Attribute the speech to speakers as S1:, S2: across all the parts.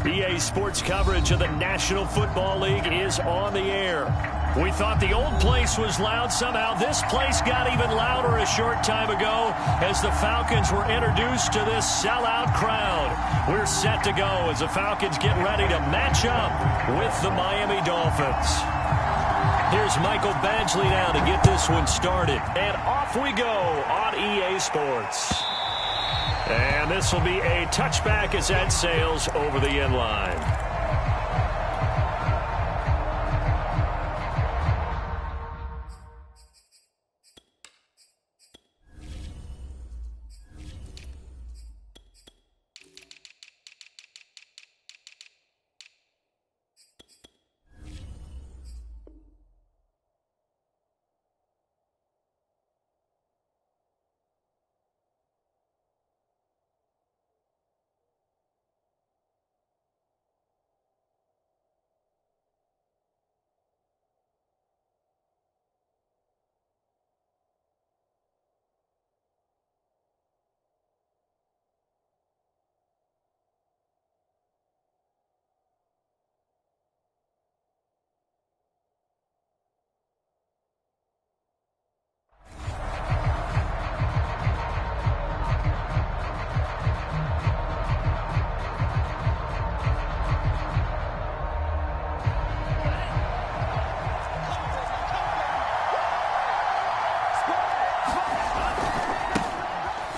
S1: EA Sports coverage of the National Football League is on the air. We thought the old place was loud. Somehow this place got even louder a short time ago as the Falcons were introduced to this sellout crowd. We're set to go as the Falcons get ready to match up with the Miami Dolphins. Here's Michael Badgley now to get this one started. And off we go on EA Sports. And this will be a touchback as that sails over the end line.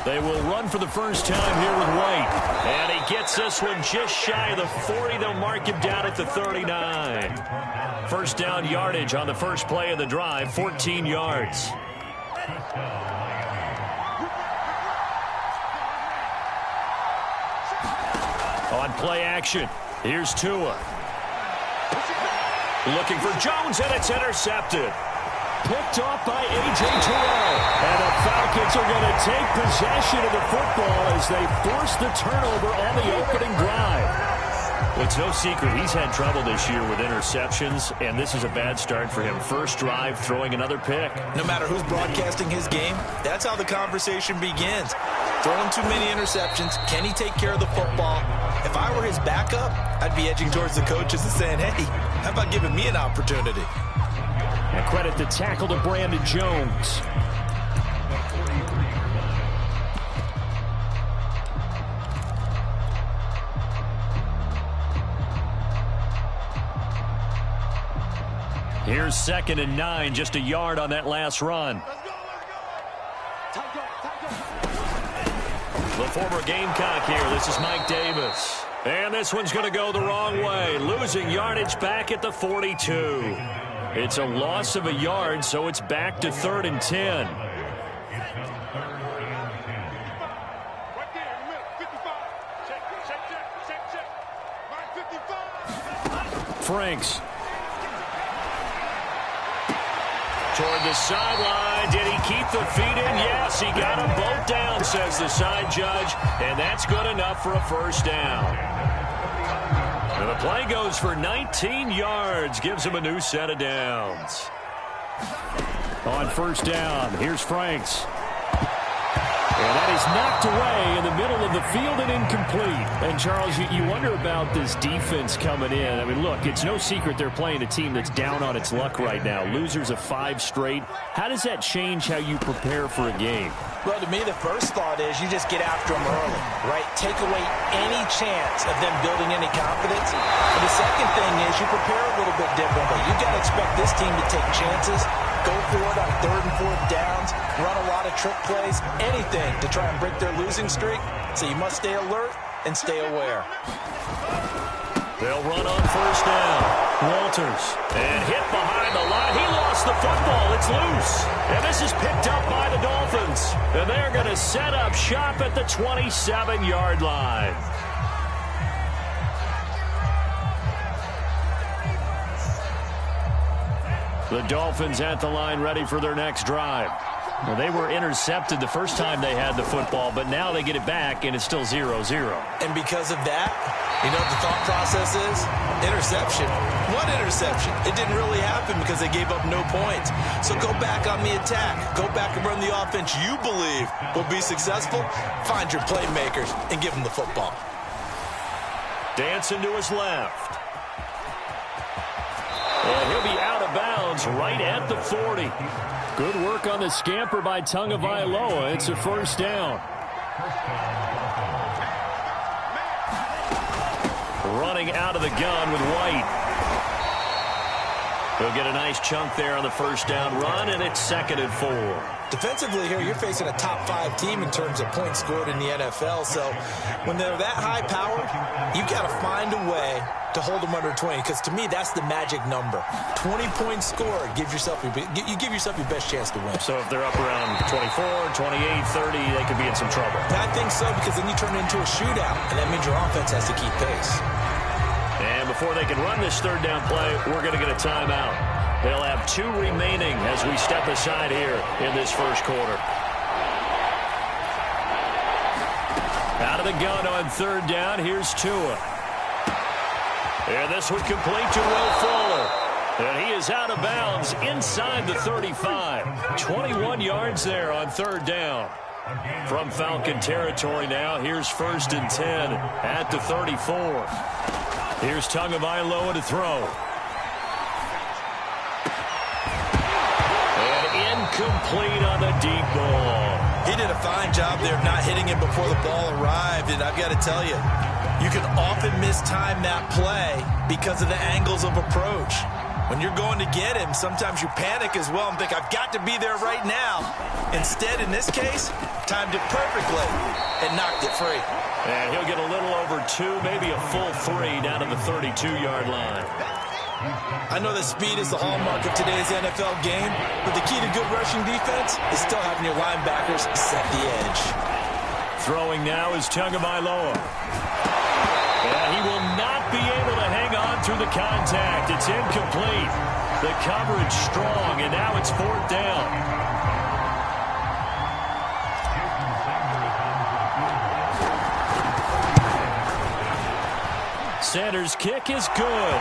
S1: They will run for the first time here with White. And he gets this one just shy of the 40. They'll mark him down at the 39. First down yardage on the first play of the drive, 14 yards. On play action, here's Tua. Looking for Jones, and it's intercepted. Picked off by A.J. Terrell. And the Falcons are going to take possession of the football as they force the turnover on the opening drive. Well, it's no secret he's had trouble this year with interceptions, and this is a bad start for him. First drive, throwing another pick.
S2: No matter who's broadcasting his game, that's how the conversation begins. Throwing too many interceptions, can he take care of the football? If I were his backup, I'd be edging towards the coaches and saying, hey, how about giving me an opportunity?
S1: And credit the tackle to Brandon Jones. Here's 2nd and 9, just a yard on that last run. The former Gamecock here. This is Mike Davis. And this one's going to go the wrong way. Losing yardage back at the 42. It's a loss of a yard, so it's back to 3rd and 10. Franks. Toward the sideline. Did he keep the feet in? Yes, he got them both down, says the side judge. And that's good enough for a first down. And the play goes for 19 yards. Gives him a new set of downs. On first down, here's Franks. And that is knocked away in the middle of the field and incomplete. And, Charles, you wonder about this defense coming in. I mean, look, it's no secret they're playing a team that's down on its luck right now. Losers of 5 straight. How does that change how you prepare for a game?
S2: Well, to me, the first thought is you just get after them early, right? Take away any chance of them building any confidence. And the second thing is you prepare a little bit differently. You've got to expect this team to take chances, go for it on 3rd and 4th downs, run a lot of trick plays, anything to try and break their losing streak. So you must stay alert and stay aware.
S1: They'll run on first down. Walters. And hit behind the line. He lost the football. It's loose. And this is picked up by the Dolphins. And they're going to set up shop at the 27-yard line. The Dolphins at the line ready for their next drive. Well, they were intercepted the first time they had the football, but now they get it back, and it's still 0-0.
S2: And because of that, you know what the thought process is? Interception. What interception? It didn't really happen because they gave up no points. So go back on the attack. Go back and run the offense you believe will be successful. Find your playmakers and give them the football.
S1: Dancing to his left. And he'll be out of bounds right at the 40. Good work on the scamper by Tagovailoa. It's a first down. Running out of the gun with White. He'll get a nice chunk there on the first down run, and it's 2nd and 4.
S2: Defensively here, you're facing a top-5 team in terms of points scored in the NFL. So when they're that high power, you've got to find a way to hold them under 20, because to me, that's the magic number. 20 points scored, you give yourself your best chance to win.
S1: So if they're up around 24, 28, 30, they could be in some trouble.
S2: I think so, because then you turn it into a shootout, and that means your offense has to keep pace.
S1: And before they can run this third down play, we're going to get a timeout. They'll have 2 remaining as we step aside here in this first quarter. Out of the gun on third down, here's Tua. And this would complete to Will Fuller. And he is out of bounds inside the 35. 21 yards there on third down. From Falcon territory now, here's 1st and 10 at the 34. Here's Tagovailoa to throw. And incomplete on the deep ball.
S2: He did a fine job there of not hitting him before the ball arrived, and I've got to tell you, you can often mistime that play because of the angles of approach. When you're going to get him, sometimes you panic as well and think, I've got to be there right now. Instead, in this case, timed it perfectly and knocked it free.
S1: And he'll get a little over 2, maybe a full 3 down to the 32-yard line.
S2: I know that speed is the hallmark of today's NFL game, but the key to good rushing defense is still having your linebackers set the edge.
S1: Throwing now is Tagovailoa. And he will not be able to hang on through the contact. It's incomplete. The coverage strong, and now it's 4th down. Sanders' kick is good.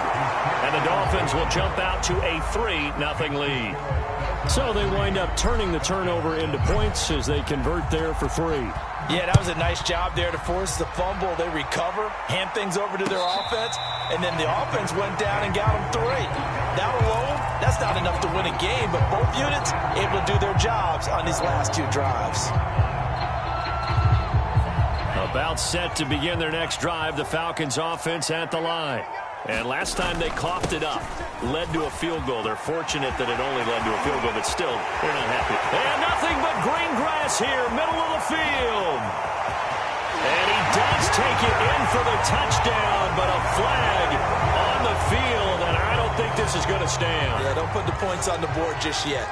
S1: And the Dolphins will jump out to a 3-0 lead. So they wind up turning the turnover into points as they convert there for 3.
S2: Yeah, that was a nice job there to force the fumble. They recover, hand things over to their offense, and then the offense went down and got them 3. That alone, that's not enough to win a game, but both units able to do their jobs on these last 2 drives.
S1: About set to begin their next drive, the Falcons offense at the line. And last time they coughed it up, led to a field goal. They're fortunate that it only led to a field goal, but still, they're not happy. And nothing but green grass here, middle of the field. And he does take it in for the touchdown, but a flag on the field, and I don't think this is going to stand.
S2: Yeah, don't put the points on the board just yet.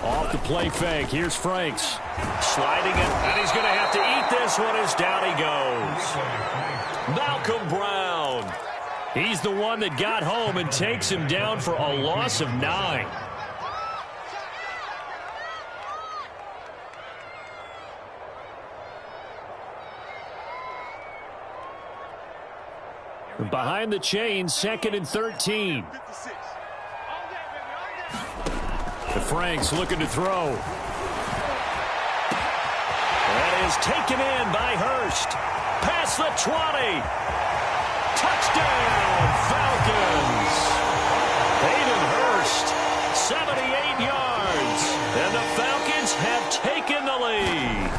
S1: Off the play fake, here's Franks. Sliding it, and he's going to have to eat this one as down he goes. Malcolm Brown. He's the one that got home and takes him down for a loss of 9. Behind the chain, 2nd and 13. Franks looking to throw. That is taken in by Hurst. Past the 20. Touchdown, Falcons. Hayden Hurst, 78 yards. And the Falcons have taken the lead.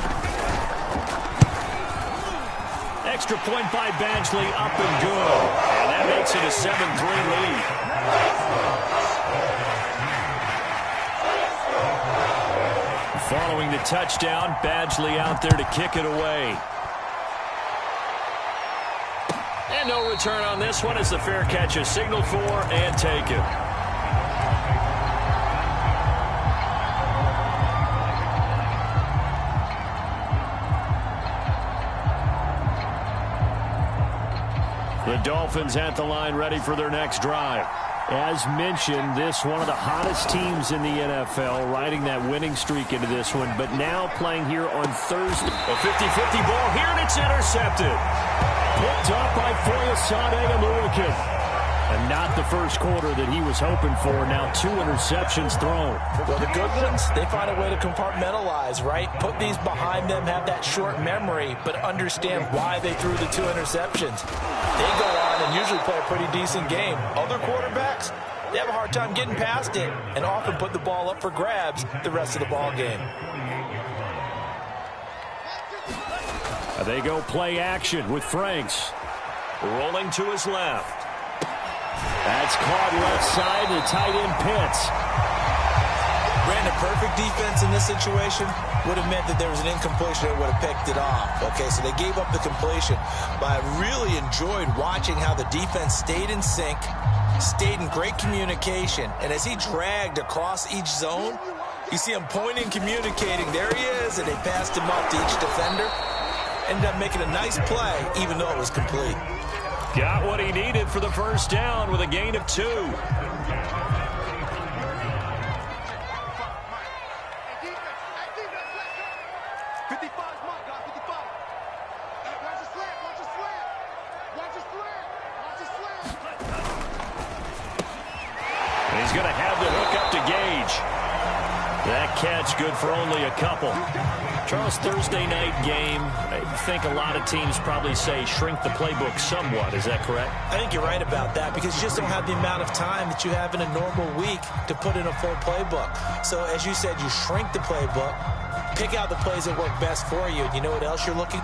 S1: Extra point by Badgley, up and good. And that makes it a 7-3 lead. Following the touchdown, Badgley out there to kick it away. And no return on this one as the fair catch is signaled for and taken. The Dolphins at the line ready for their next drive. As mentioned, this one of the hottest teams in the NFL, riding that winning streak into this one, but now playing here on Thursday. A 50-50 ball here, and it's intercepted. Picked up by Foyesade Oluokun. And not the first quarter that he was hoping for. Now 2 interceptions thrown.
S2: Well, the good ones, they find a way to compartmentalize, right? Put these behind them, have that short memory, but understand why they threw the 2 interceptions. They go on and usually play a pretty decent game. Other quarterbacks, they have a hard time getting past it and often put the ball up for grabs the rest of the ball game.
S1: They go play action with Franks. Rolling to his left. That's caught left side to tight end Pitts.
S2: Brandon, perfect defense in this situation would have meant that there was an incompletion that would have picked it off. Okay, so they gave up the completion. But I really enjoyed watching how the defense stayed in sync, stayed in great communication, and as he dragged across each zone, you see him pointing, communicating. There he is, and they passed him up to each defender. Ended up making a nice play, even though it was complete.
S1: Got what he needed for the first down with a gain of 2. And he's going to have the hook up to Gage. That catch good for only a couple. Charles, Thursday night game, I think a lot of teams probably say shrink the playbook somewhat. Is that correct?
S2: I think you're right about that because you just don't have the amount of time that you have in a normal week to put in a full playbook. So as you said, you shrink the playbook, pick out the plays that work best for you. You know what else you're looking?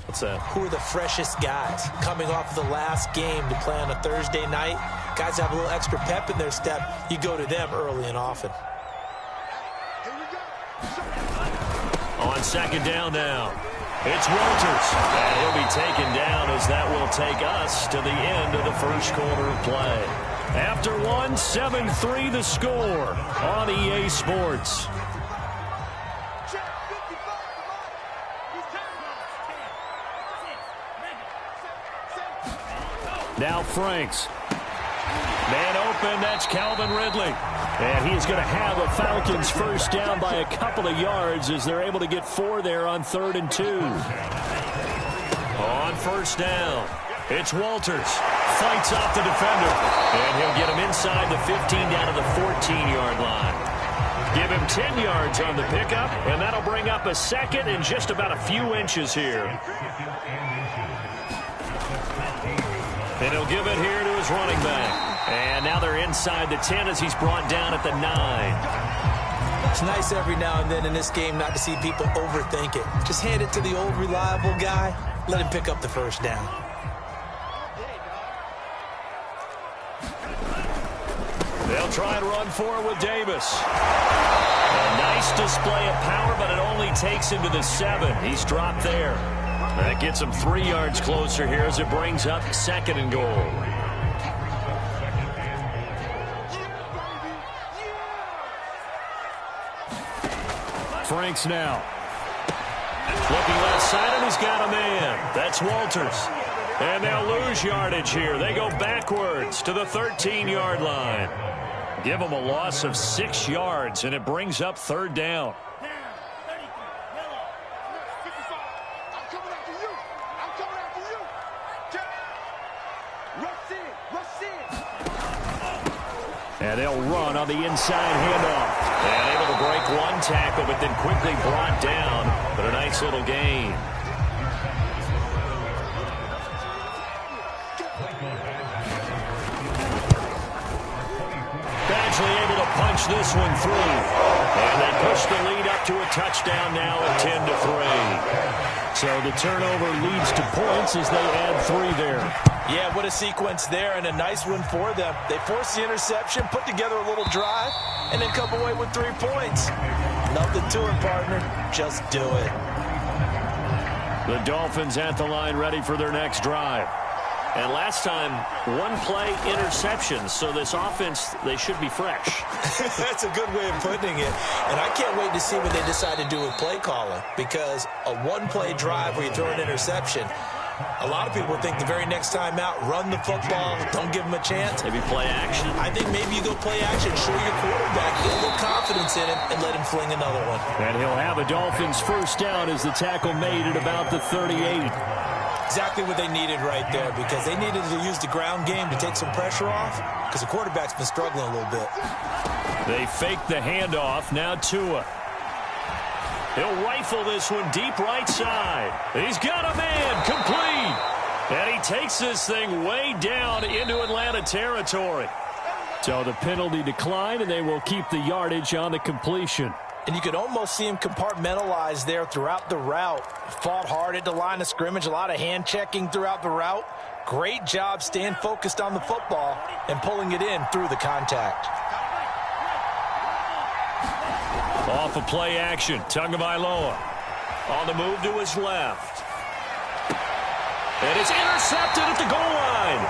S1: What's that?
S2: Who are the freshest guys coming off of the last game to play on a Thursday night? Guys have a little extra pep in their step. You go to them early and often.
S1: On second down now, it's Walters. And he'll be taken down as that will take us to the end of the first quarter of play. After 7-3 the score on EA Sports. Now Franks. Man open, that's Calvin Ridley. And he's going to have a Falcons first down by a couple of yards as they're able to get 4 there on 3rd and 2. On first down, it's Walters. Fights off the defender. And he'll get him inside the 15 down to the 14-yard line. Give him 10 yards on the pickup, and that'll bring up a second in just about a few inches here. And he'll give it here to his running back. And now they're inside the 10 as he's brought down at the 9.
S2: It's nice every now and then in this game not to see people overthink it. Just hand it to the old reliable guy. Let him pick up the first down.
S1: They'll try and run for it with Davis. A nice display of power, but it only takes him to the 7. He's dropped there. That gets him 3 yards closer here as it brings up 2nd and goal. Franks now. Looking left side, and he's got a man. That's Walters. And they'll lose yardage here. They go backwards to the 13-yard line. Give them a loss of 6 yards, and it brings up 3rd down. And they'll run on the inside handoff. And able to break 1 tackle, but then quickly brought down. But a nice little gain. Badgley able to punch this one through. And they push the lead up to a touchdown now at 10-3. So the turnover leads to points as they add 3 there.
S2: Yeah, what a sequence there, and a nice one for them. They forced the interception, put together a little drive, and then come away with 3 points. Nothing to it, partner. Just do it.
S1: The Dolphins at the line ready for their next drive. And last time, one-play interceptions. So this offense, they should be fresh.
S2: That's a good way of putting it. And I can't wait to see what they decide to do with play calling. Because a one-play drive where you throw an interception, a lot of people think the very next time out, run the football, don't give them a chance.
S1: Maybe play action.
S2: I think maybe you go play action, show your quarterback, get a little confidence in him, and let him fling another one.
S1: And he'll have a Dolphins first down as the tackle made at about the 38.
S2: Exactly what they needed right there, because they needed to use the ground game to take some pressure off, because the quarterback's been struggling a little bit.
S1: They fake the handoff. Now Tua. He'll rifle this one deep right side. He's got a man complete. And he takes this thing way down into Atlanta territory. So the penalty declined, and they will keep the yardage on the completion.
S2: And you could almost see him compartmentalize there throughout the route. Fought hard at the line of scrimmage, a lot of hand checking throughout the route. Great job staying focused on the football and pulling it in through the contact.
S1: Off of play action, Tagovailoa on the move to his left. And it's intercepted at the goal line.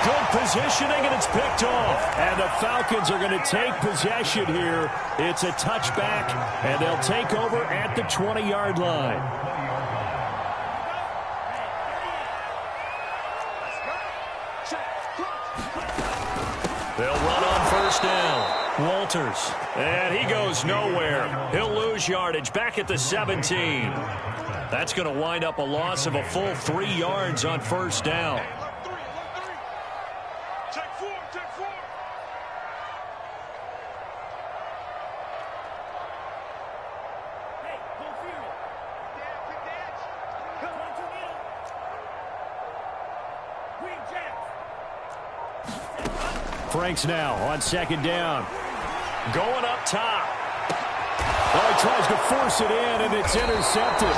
S1: Good positioning, and it's picked off. And the Falcons are going to take possession here. It's a touchback, and they'll take over at the 20-yard line. They'll run on first down. Walters, and he goes nowhere. He'll lose yardage back at the 17. That's going to wind up a loss of a full 3 yards on first down. Franks now on second down. Going up top. Oh, he tries to force it in, and it's intercepted.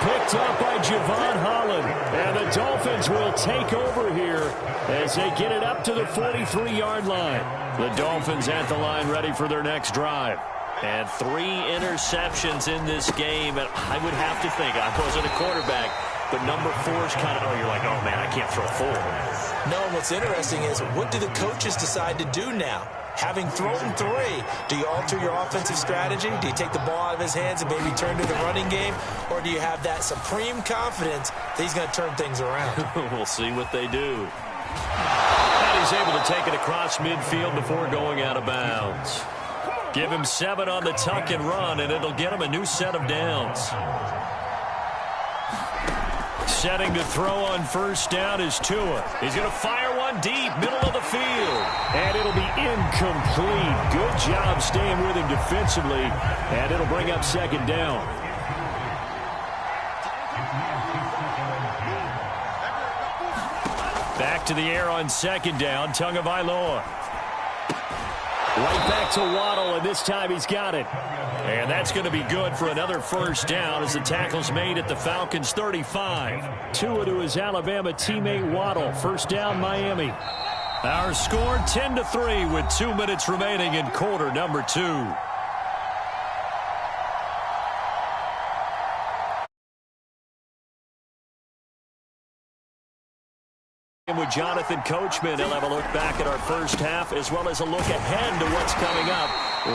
S1: Picked up by Javon Holland. And the Dolphins will take over here as they get it up to the 43-yard line. The Dolphins at the line ready for their next drive. And 3 interceptions in this game. And I would have to think, I wasn't a quarterback, but number 4 is kind of, you're like, oh, man, I can't throw 4.
S2: No, and what's interesting is, what do the coaches decide to do now? Having thrown 3, do you alter your offensive strategy? Do you take the ball out of his hands and maybe turn to the running game? Or do you have that supreme confidence that he's going to turn things around?
S1: We'll see what they do. And he's able to take it across midfield before going out of bounds. Give him 7 on the tuck and run, and it'll get him a new set of downs. Setting to throw on first down is Tua. He's going to fire one deep, middle of the field. And it'll be incomplete. Good job staying with him defensively. And it'll bring up second down. Back to the air on second down, Tagovailoa. Right back to Waddle, and this time he's got it. And that's going to be good for another first down as the tackle's made at the Falcons' 35. Tua to his Alabama teammate Waddle. First down, Miami. Our score 10-3 with 2 minutes remaining in quarter number 2. With Jonathan Coachman, he'll have a look back at our first half as well as a look ahead to what's coming up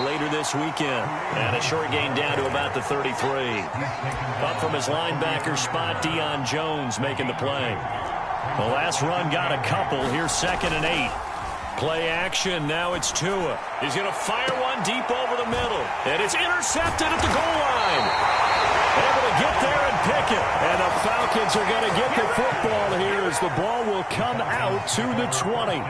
S1: later this weekend. And a short gain down to about the 33. Up from his linebacker spot, Deion Jones making the play. The last run got a couple. Here's 2nd and 8. Play action. Now it's Tua. He's going to fire one deep over the middle. And it's intercepted at the goal line. Able to get there and pick it. And the Falcons are going to get the football here as the ball will come out to the 20.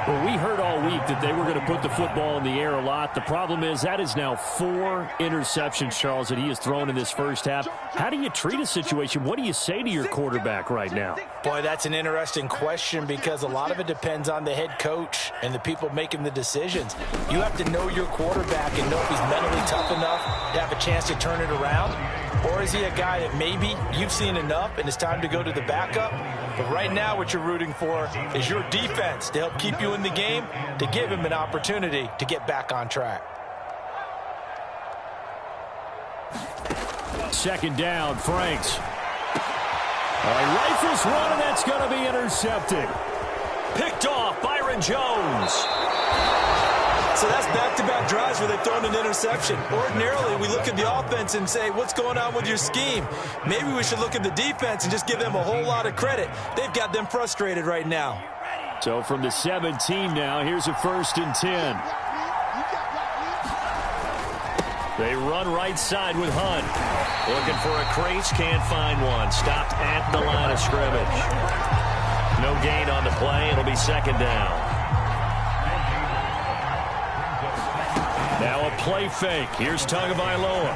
S1: Well, we heard all week that they were going to put the football in the air a lot. The problem is that is now 4 interceptions, Charles, that he has thrown in this first half. How do you treat a situation? What do you say to your quarterback right now?
S2: Boy, that's an interesting question because a lot of it depends on the head coach and the people making the decisions. You have to know your quarterback and know if he's mentally tough enough to have a chance to turn it around. Or is he a guy that maybe you've seen enough and it's time to go to the backup? But right now what you're rooting for is your defense to help keep you in the game, to give him an opportunity to get back on track.
S1: Second down, Franks. Rifles one, and that's going to be intercepted. Picked off, Byron Jones.
S2: So that's back-to-back drives where they've thrown an interception. Ordinarily, we look at the offense and say, what's going on with your scheme? Maybe we should look at the defense and just give them a whole lot of credit. They've got them frustrated right now.
S1: So from the 17 now, here's a 1st and 10. They run right side with Hunt. Looking for a crease, can't find one. Stopped at the line of scrimmage. No gain on the play. It'll be 2nd down. Now a play fake. Here's Tagovailoa.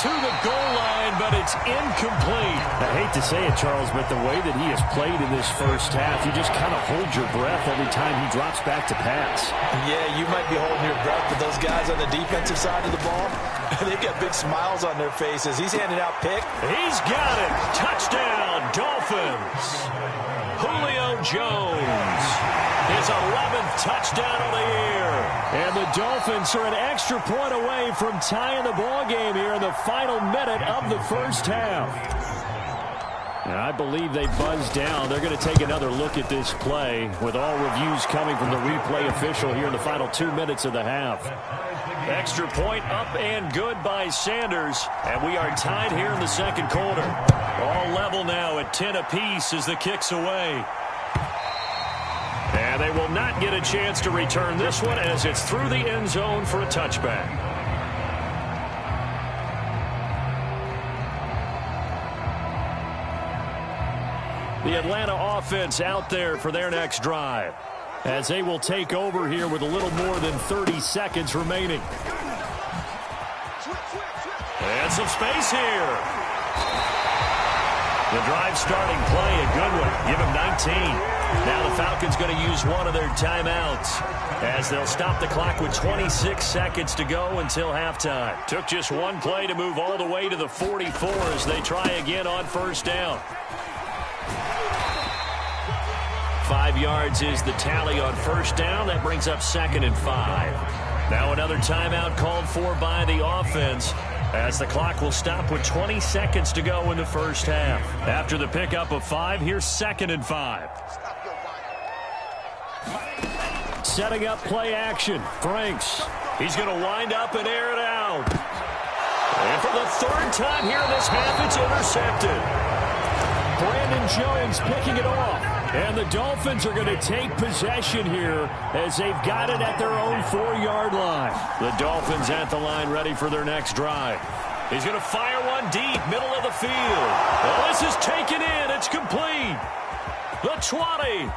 S1: To the goal line, but it's incomplete. I hate to say it, Charles, but the way that he has played in this first half, you just kind of hold your breath every time he drops back to pass.
S2: Yeah, you might be holding your breath, but those guys on the defensive side of the ball, they've got big smiles on their faces. He's handing out pick.
S1: He's got it. Touchdown, Dolphins. Julio Jones. His 11th touchdown of the year. And the Dolphins are an extra point away from tying the ball game here in the final minute of the first half. And I believe they buzzed down. They're going to take another look at this play with all reviews coming from the replay official here in the final 2 minutes of the half. Extra point up and good by Sanders. And we are tied here in the second quarter. All level now at 10 apiece as the kick's away. And they will not get a chance to return this one as it's through the end zone for a touchback. The Atlanta offense out there for their next drive as they will take over here with a little more than 30 seconds remaining. And some space here. The drive starting play, a good one. Give him 19. Now the Falcons going to use one of their timeouts as they'll stop the clock with 26 seconds to go until halftime. Took just one play to move all the way to the 44 as they try again on 1st down. 5 yards is the tally on 1st down. That brings up 2nd and 5. Now another timeout called for by the offense as the clock will stop with 20 seconds to go in the first half. After the pickup of 5, here's 2nd and 5. Setting up play action. Franks. He's going to wind up and air it out. And for the 3rd time here in this half, it's intercepted. Brandon Jones picking it off. And the Dolphins are going to take possession here as they've got it at their own 4-yard line. The Dolphins at the line ready for their next drive. He's going to fire one deep, middle of the field. Oh, this is taken in. It's complete. The 20.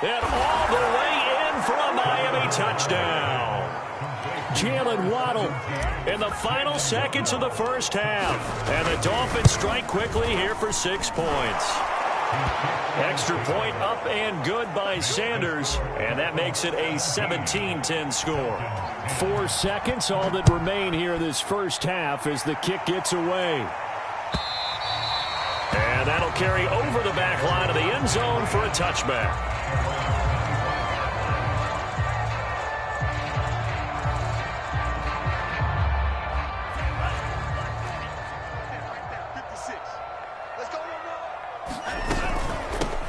S1: And all the way in for a Miami touchdown. Jalen Waddle in the final seconds of the first half. And the Dolphins strike quickly here for 6 points. Extra point up and good by Sanders. And that makes it a 17-10 score. 4 seconds, all that remain here in this first half as the kick gets away. And that'll carry over the back line of the end zone for a touchback.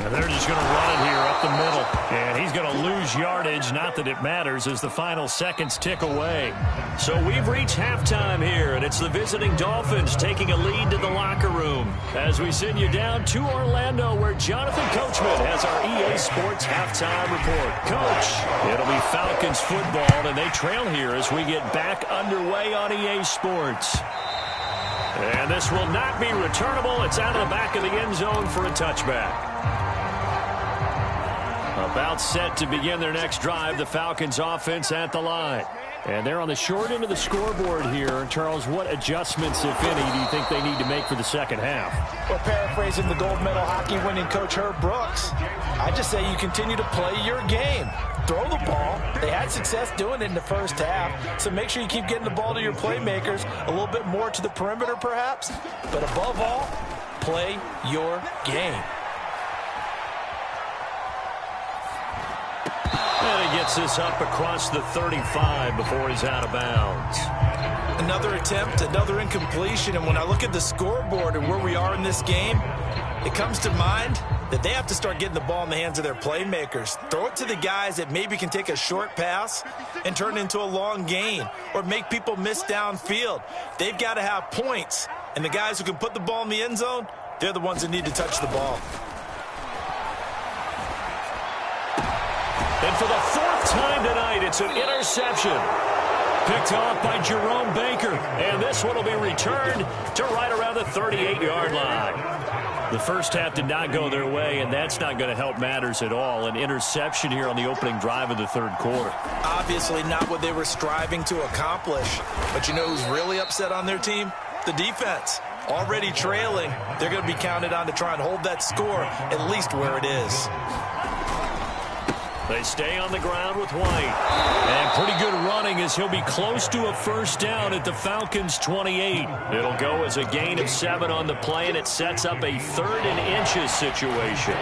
S1: And they're just going to run it here up the middle. And he's going to lose yardage. Not that it matters as the final seconds tick away. So we've reached halftime here, and it's the visiting Dolphins taking a lead to the locker room as we send you down to Orlando where Jonathan Coachman has our EA Sports halftime report. Coach, it'll be Falcons football, and they trail here as we get back underway on EA Sports. And this will not be returnable. It's out of the back of the end zone for a touchback. About set to begin their next drive, the Falcons offense at the line. And they're on the short end of the scoreboard here. Charles, what adjustments, if any, do you think they need to make for the second half?
S2: Well, paraphrasing the gold medal hockey winning coach Herb Brooks, I just say you continue to play your game. Throw the ball. They had success doing it in the first half, so make sure you keep getting the ball to your playmakers, a little bit more to the perimeter perhaps, but above all, play your game.
S1: And he gets picks this up across the 35 before he's out of bounds.
S2: Another attempt, another incompletion, and when I look at the scoreboard and where we are in this game, it comes to mind that they have to start getting the ball in the hands of their playmakers. Throw it to the guys that maybe can take a short pass and turn it into a long gain or make people miss downfield. They've got to have points, and the guys who can put the ball in the end zone, they're the ones that need to touch the ball.
S1: And for the fourth time tonight, it's an interception. Picked off by Jerome Baker. And this one will be returned to right around the 38-yard line. The first half did not go their way, and that's not going to help matters at all. An interception here on the opening drive of the third quarter.
S2: Obviously not what they were striving to accomplish. But you know who's really upset on their team? The defense. Already trailing. They're going to be counted on to try and hold that score at least where it is.
S1: They stay on the ground with White. And pretty good running as he'll be close to a first down at the Falcons' 28. It'll go as a gain of 7 on the play, and it sets up a 3rd and inches situation.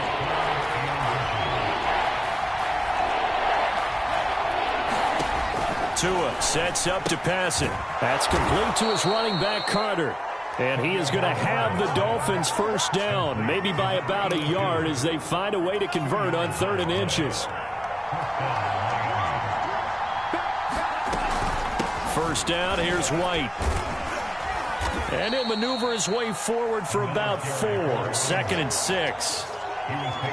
S1: Tua sets up to pass it. That's complete to his running back, Carter. And he is going to have the Dolphins first down, maybe by about a yard as they find a way to convert on 3rd and inches. First down, here's White. And he'll maneuver his way forward for about 4. 2nd and 6.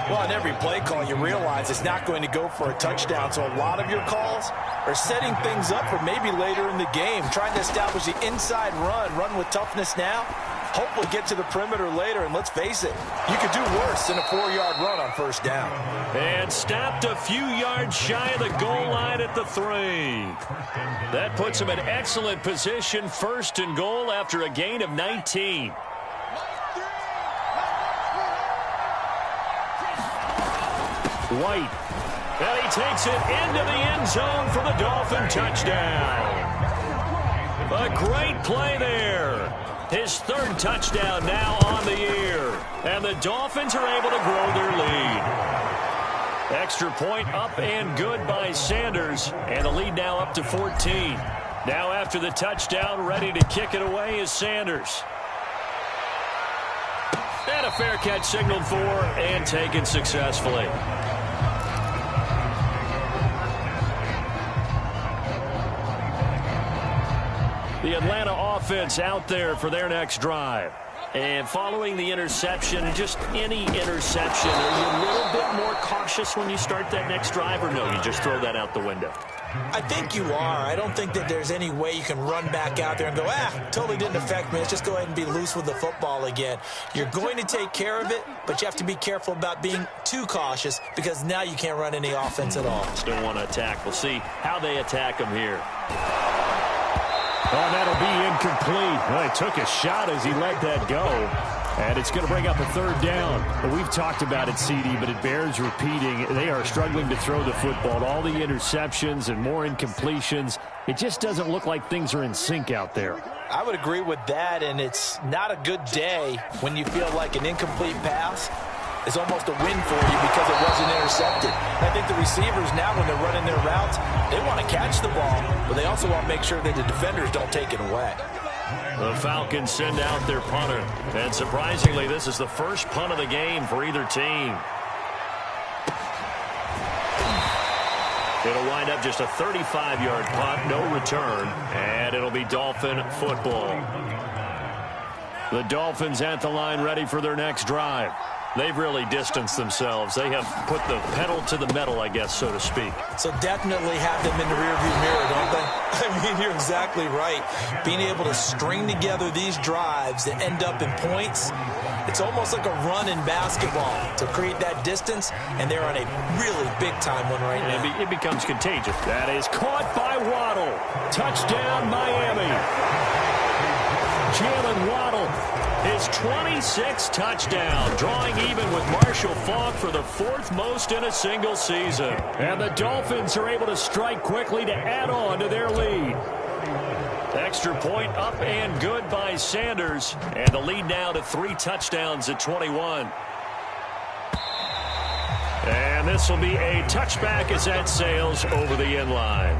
S2: Well, on every play call, you realize it's not going to go for a touchdown. So a lot of your calls are setting things up for maybe later in the game, trying to establish the inside run with toughness now, hopefully get to the perimeter later. And let's face it, you could do worse than a 4-yard run on first down.
S1: And stopped a few yards shy of the goal line at the 3. That puts him in excellent position, 1st and goal after a gain of 19. White. And he takes it into the end zone for the Dolphin touchdown. A great play there. His 3rd touchdown now on the year. And the Dolphins are able to grow their lead. Extra point up and good by Sanders. And the lead now up to 14. Now after the touchdown, ready to kick it away is Sanders. And a fair catch signaled for and taken successfully. The Atlanta offense out there for their next drive. And following the interception, just any interception, are you a little bit more cautious when you start that next drive, or no, you just throw that out the window?
S2: I think you are. I don't think that there's any way you can run back out there and go, totally didn't affect me. Let's just go ahead and be loose with the football again. You're going to take care of it, but you have to be careful about being too cautious because now you can't run any offense at all.
S1: Still want to attack. We'll see how they attack them here. Oh, that'll be incomplete. Well, he took a shot as he let that go. And it's going to bring up a 3rd down. Well, we've talked about it, CD, but it bears repeating. They are struggling to throw the football. All the interceptions and more incompletions. It just doesn't look like things are in sync out there.
S2: I would agree with that, and it's not a good day when you feel like an incomplete pass is almost a win for you because it wasn't intercepted. I think the receivers now, when they're running their routes, they want to catch the ball, but they also want to make sure that the defenders don't take it away.
S1: The Falcons send out their punter. And surprisingly, this is the first punt of the game for either team. It'll wind up just a 35-yard punt, no return, and it'll be Dolphin football. The Dolphins at the line ready for their next drive. They've really distanced themselves. They have put the pedal to the metal, I guess, so to speak.
S2: So definitely have them in the rearview mirror, don't they? I mean, you're exactly right. Being able to string together these drives that end up in points, it's almost like a run in basketball to create that distance, and they're on a really big-time one right now.
S1: It becomes contagious. That is caught by Waddle. Touchdown, Miami. Jalen Waddle, his 26th touchdown, drawing even with Marshall Faulk for the 4th most in a single season. And the Dolphins are able to strike quickly to add on to their lead. Extra point up and good by Sanders, and the lead now to 3 touchdowns at 21. And And this will be a touchback as that sails over the end line.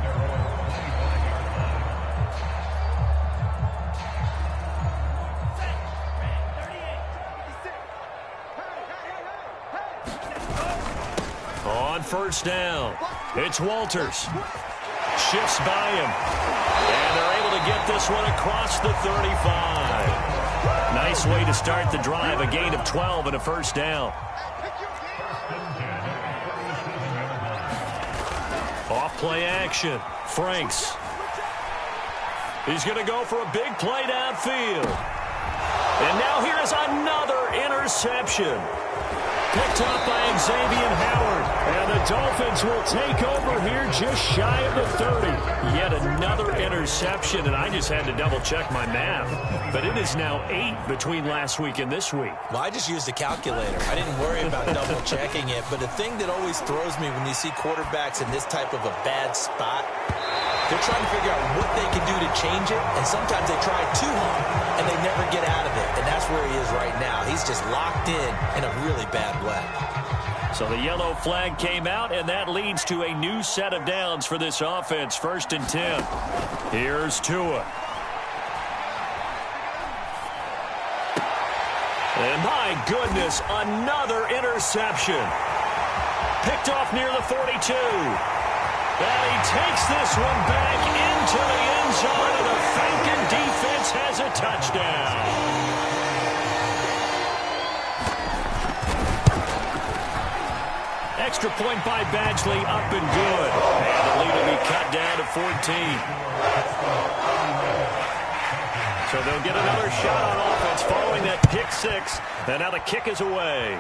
S1: On first down, it's Walters. Shifts by him. And they're able to get this one across the 35. Nice way to start the drive. A gain of 12 and a first down. Off play action. Franks. He's going to go for a big play downfield. And now here is another interception. Picked up by Xavier Howard. And the Dolphins will take over here just shy of the 30. Yet another interception, and I just had to double-check my math. But it is now 8 between last week and this week.
S2: Well, I just used a calculator. I didn't worry about double-checking it. But the thing that always throws me when you see quarterbacks in this type of a bad spot, they're trying to figure out what they can do to change it, and sometimes they try too hard, and they never get out of it. And that's where he is right now. He's just locked in a really bad way.
S1: So the yellow flag came out, and that leads to a new set of downs for this offense. 1st and 10. Here's Tua. And my goodness, another interception. Picked off near the 42. And he takes this one back into the end zone, and the Falcon defense has a touchdown. Extra point by Badgley, up and good. And the lead will be cut down to 14. So they'll get another shot on offense following that pick six. And now the kick is away.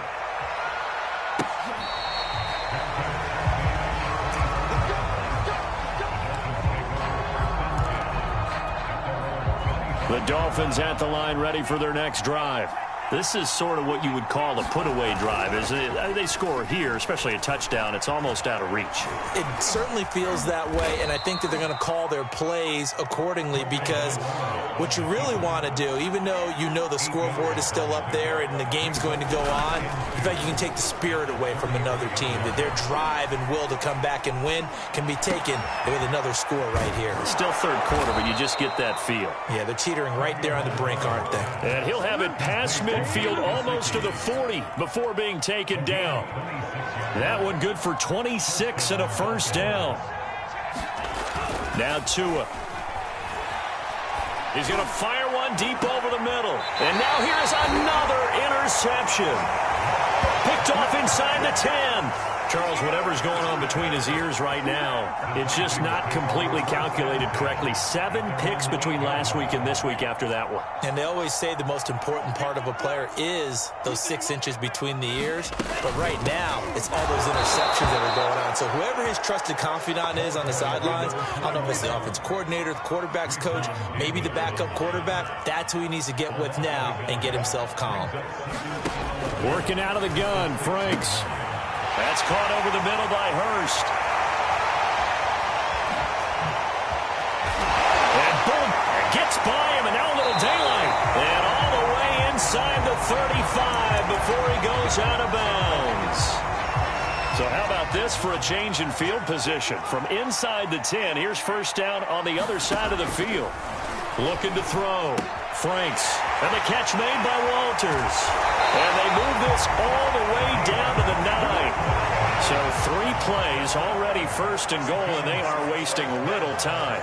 S1: The Dolphins at the line ready for their next drive. This is sort of what you would call a put-away drive, isn't it? They score here, especially a touchdown. It's almost out of reach.
S2: It certainly feels that way, and I think that they're going to call their plays accordingly because what you really want to do, even though you know the scoreboard is still up there and the game's going to go on, in fact, you can take the spirit away from another team, that their drive and will to come back and win can be taken with another score right here.
S1: It's still third quarter, but you just get that feel.
S2: Yeah, they're teetering right there on the brink, aren't they?
S1: And he'll have it past midfield almost to the 40 before being taken down. That one good for 26 and a first down. Now Tua. He's going to fire one deep over the middle. And now here's another interception. Picked off inside the 10. Charles, whatever's going on between his ears right now, it's just not completely calculated correctly. 7 picks between last week and this week after that one.
S2: And they always say the most important part of a player is those 6 inches between the ears. But right now, it's all those interceptions that are going on. So whoever his trusted confidant is on the sidelines, I don't know if it's the offense coordinator, the quarterback's coach, maybe the backup quarterback, that's who he needs to get with now and get himself calm.
S1: Working out of the gun, Franks. That's caught over the middle by Hurst. And boom, gets by him, and now a little daylight. And all the way inside the 35 before he goes out of bounds. So how about this for a change in field position? From inside the 10, here's first down on the other side of the field. Looking to throw. Franks. And the catch made by Walters. And they move this all the way down to the 9. So 3 plays already first and goal, and they are wasting little time.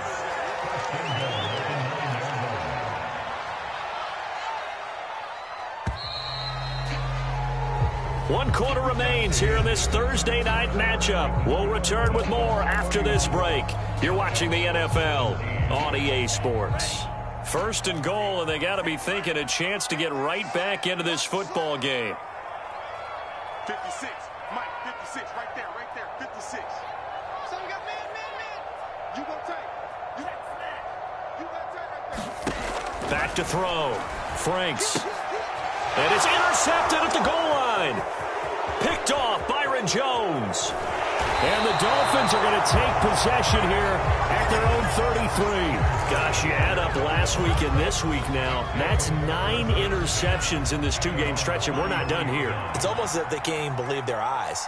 S1: One quarter remains here in this Thursday night matchup. We'll return with more after this break. You're watching the NFL on EA Sports. First and goal, and they got to be thinking a chance to get right back into this football game.
S3: 56, Mike, 56, right there, 56. So we got man. You go tight. You go tight right there.
S1: Back to throw. Franks. And it's intercepted at the goal line. Picked off Byron Jones. And the Dolphins are going to take possession here at their own 33. Gosh, you add up last week and this week now, that's 9 interceptions in this 2-game stretch, and we're not done here.
S2: It's almost as if they can't even believe their eyes.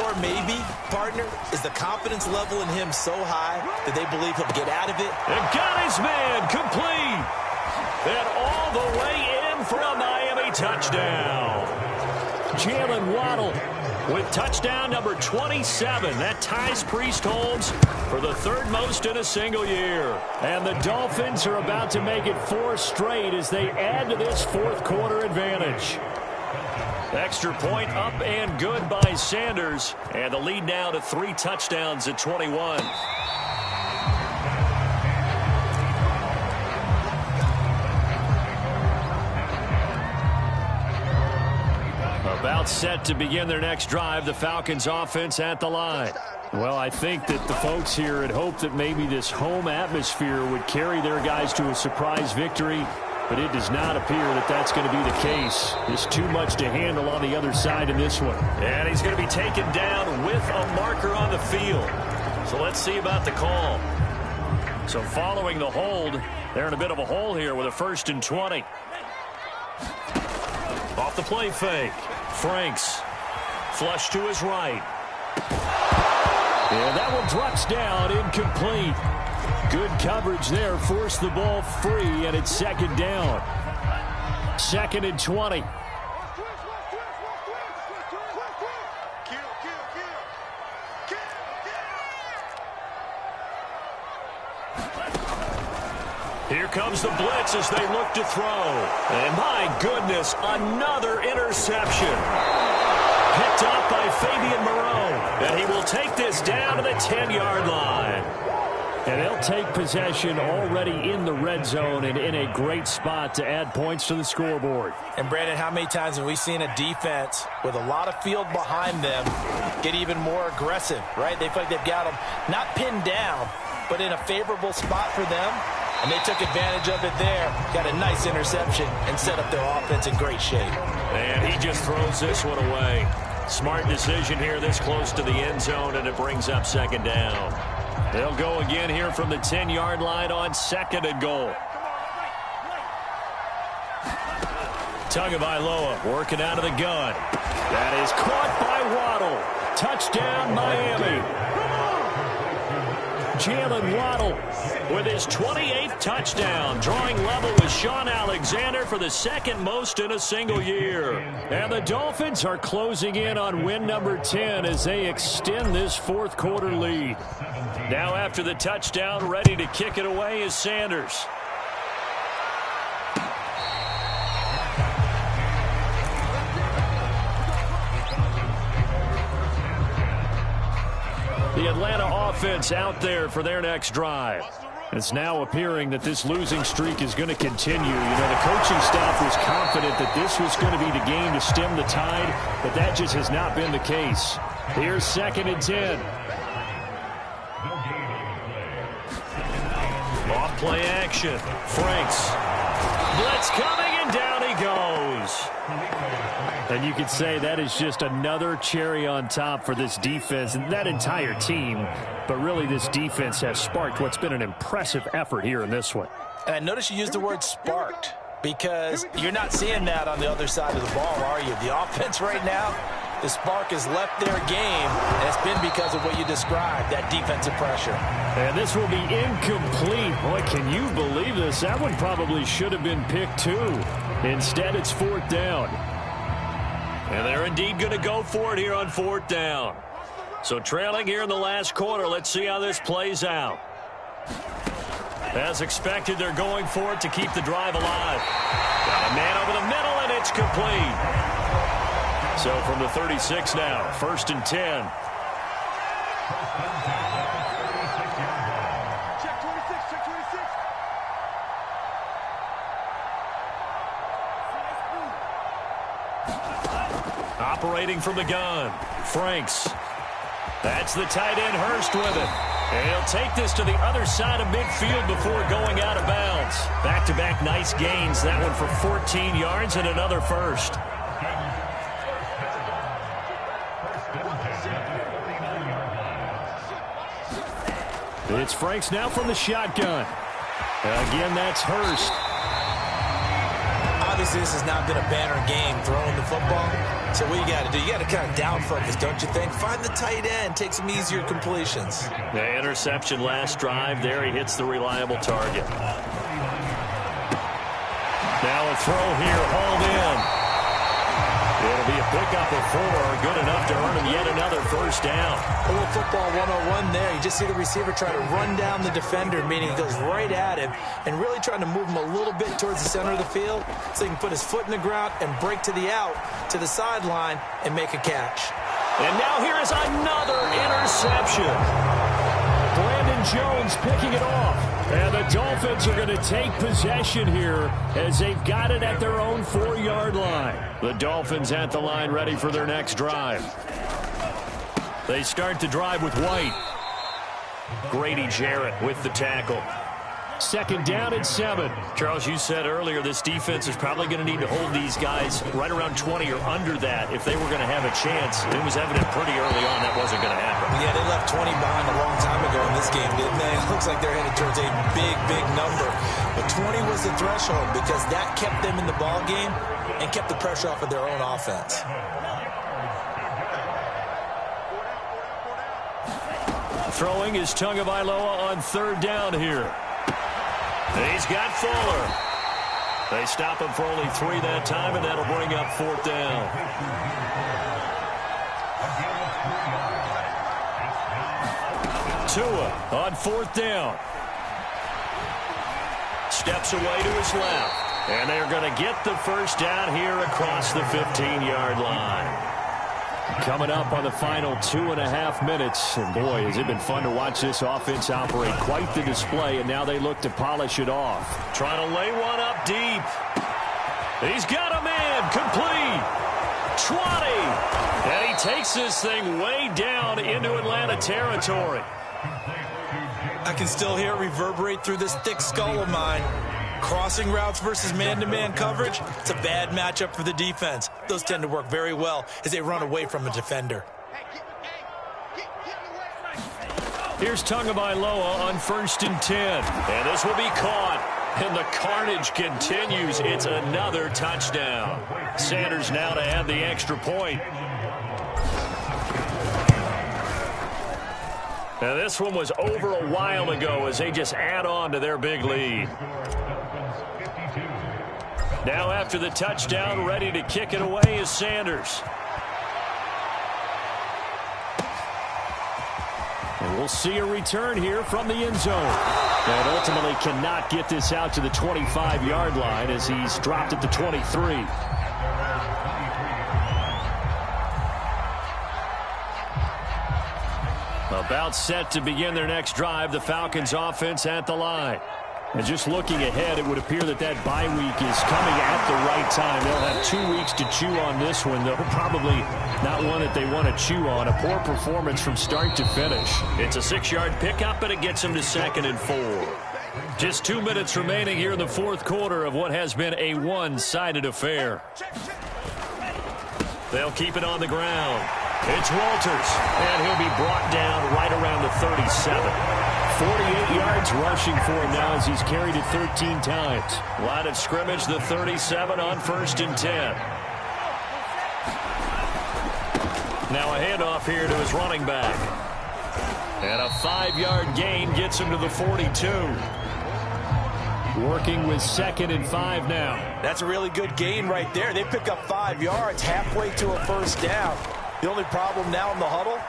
S2: Or maybe, partner, is the confidence level in him so high that they believe he'll get out of it?
S1: And got his man complete. And all the way in for a Miami touchdown. Jalen Waddle with touchdown number 27. That ties Priest Holmes for the 3rd most in a single year. And the Dolphins are about to make it 4 straight as they add to this 4th quarter advantage. Extra point up and good by Sanders. And the lead now to 3 touchdowns at 21. About set to begin their next drive, the Falcons offense at the line. Well, I think that the folks here had hoped that maybe this home atmosphere would carry their guys to a surprise victory, but it does not appear that that's going to be the case. There's too much to handle on the other side in this one. And he's going to be taken down with a marker on the field. So let's see about the call. So following the hold, they're in a bit of a hole here with a 1st and 20. Off the play fake. Franks. Flush to his right. And that one drops down, incomplete. Good coverage there, forced the ball free, and it's 2nd down. 2nd and 20. Here comes the blitz as they look to throw. And my goodness, another interception. Picked up by Fabian Moreau. And he will take this down to the 10-yard line. And they'll take possession already in the red zone and in a great spot to add points to the scoreboard.
S2: And, Brandon, how many times have we seen a defense with a lot of field behind them get even more aggressive, right? They feel like they've got them not pinned down, but in a favorable spot for them. And they took advantage of it there. Got a nice interception and set up their offense in great shape.
S1: And he just throws this one away. Smart decision here this close to the end zone, and it brings up 2nd down. They'll go again here from the 10-yard line on 2nd and goal. Tagovailoa working out of the gun. That is caught by Waddle. Touchdown, Miami. Jalen Waddle with his 28th touchdown, drawing level with Sean Alexander for the 2nd most in a single year. And the Dolphins are closing in on win number 10 as they extend this 4th quarter lead. Now after the touchdown, ready to kick it away is Sanders. The Atlanta offense out there for their next drive. It's now appearing that this losing streak is going to continue. You know, the coaching staff was confident that this was going to be the game to stem the tide, but that just has not been the case. Here's 2nd and 10. Off play action. Franks. Blitz coming, and down he goes. And you could say that is just another cherry on top for this defense and that entire team. But really, this defense has sparked what's been an impressive effort here in this one.
S2: And I notice you used the word sparked because you're not seeing that on the other side of the ball, are you? The offense right now, the spark has left their game, and it's been because of what you described, that defensive pressure.
S1: And this will be incomplete. Boy, can you believe this? That one probably should have been picked too. Instead, it's 4th down. And they're indeed going to go for it here on 4th down. So trailing here in the last quarter, let's see how this plays out. As expected, they're going for it to keep the drive alive. Got a man over the middle, and it's complete. So from the 36 now, 1st and 10.
S3: Check 26, check 26.
S1: Operating from the gun, Franks. That's the tight end, Hurst, with it. And he'll take this to the other side of midfield before going out of bounds. Back-to-back nice gains. That one for 14 yards and another first. It's Franks now from the shotgun. Again, that's Hurst.
S2: Obviously, this has not been a banner game throwing the football. So what you got to do, you got to kind of down focus, don't you think? Find the tight end, take some easier completions.
S1: The interception last drive there. He hits the reliable target. Now a throw here, hauled in. It'll be a pickup of 4, good enough to earn him yet another first down.
S2: A little football 101 there. You just see the receiver try to run down the defender, meaning he goes right at him and really trying to move him a little bit towards the center of the field so he can put his foot in the ground and break to the out, to the sideline, and make a catch.
S1: And now here is another interception. Brandon Jones picking it off. And the Dolphins are going to take possession here as they've got it at their own 4-yard line. The Dolphins at the line ready for their next drive. They start the drive with White. Grady Jarrett with the tackle. Second down and 7. Charles, you said earlier this defense is probably going to need to hold these guys right around 20 or under that if they were going to have a chance. It was evident pretty early on that wasn't going to happen.
S2: Yeah, they left 20 behind a long time ago in this game, didn't they? It looks like they're headed towards a big, big number. But 20 was the threshold because that kept them in the ball game and kept the pressure off of their own offense.
S1: Throwing is Tagovailoa on 3rd down here. He's got Fuller. They stop him for only 3 that time, and that'll bring up 4th down. Tua on 4th down. Steps away to his left. And they're going to get the first down here across the 15-yard line. Coming up on the final 2.5 minutes. And boy, has it been fun to watch this offense operate. Quite the display, and now they look to polish it off. Trying to lay one up deep. He's got a man. Complete. 20. And he takes this thing way down into Atlanta territory.
S2: I can still hear it reverberate through this thick skull of mine. Crossing routes versus man-to-man coverage, it's a bad matchup for the defense. Those tend to work very well as they run away from a defender.
S1: Here's Tagovailoa on 1st and 10. And this will be caught. And the carnage continues. It's another touchdown. Sanders now to add the extra point. Now this one was over a while ago as they just add on to their big lead. Now after the touchdown, ready to kick it away is Sanders. And we'll see a return here from the end zone. And ultimately cannot get this out to the 25-yard line as he's dropped at the 23. About set to begin their next drive, the Falcons offense at the line. And just looking ahead, it would appear that that bye week is coming at the right time. They'll have 2 weeks to chew on this one, though probably not one that they want to chew on. A poor performance from start to finish. It's a 6-yard pickup, and it gets them to 2nd and 4. Just 2 minutes remaining here in the 4th quarter of what has been a one-sided affair. They'll keep it on the ground. It's Walters, and he'll be brought down right around the 37. 48 yards rushing for him now as he's carried it 13 times. Line of scrimmage, the 37 on 1st and 10. Now a handoff here to his running back. And a 5-yard gain gets him to the 42. Working with 2nd and 5 now.
S2: That's a really good gain right there. They pick up 5 yards halfway to a first down. The only problem now in the huddle,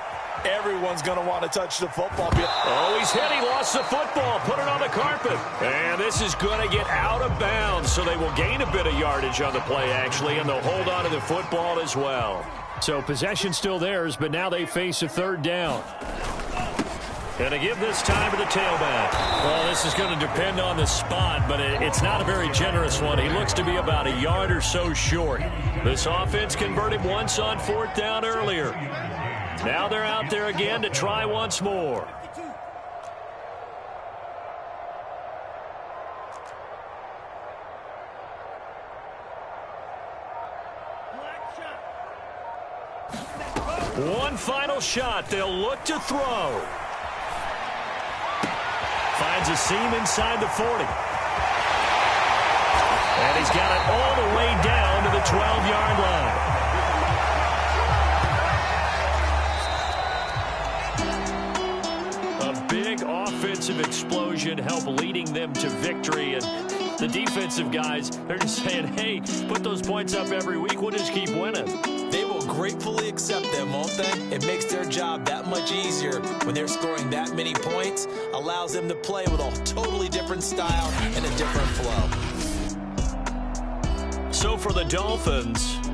S2: everyone's going to want to touch the football.
S1: Oh, he's hit. He lost the football. Put it on the carpet. And this is going to get out of bounds, so they will gain a bit of yardage on the play, actually, and they'll hold on to the football as well. So possession still theirs, but now they face a 3rd down. And to give this time to the tailback. Well, this is going to depend on the spot, but it's not a very generous one. He looks to be about a yard or so short. This offense converted once on 4th down earlier. Now they're out there again to try once more. One final shot. They'll look to throw. Finds a seam inside the 40. And he's got it all the way down to the 12-yard line. A big offensive explosion helped leading them to victory. And the defensive guys, they're just saying, hey, put those points up every week. We'll just keep winning.
S2: They will gratefully accept them, won't they? It makes their job that much easier when they're scoring that many points. Allows them to play with a totally different style and a different flow.
S1: So for the Dolphins,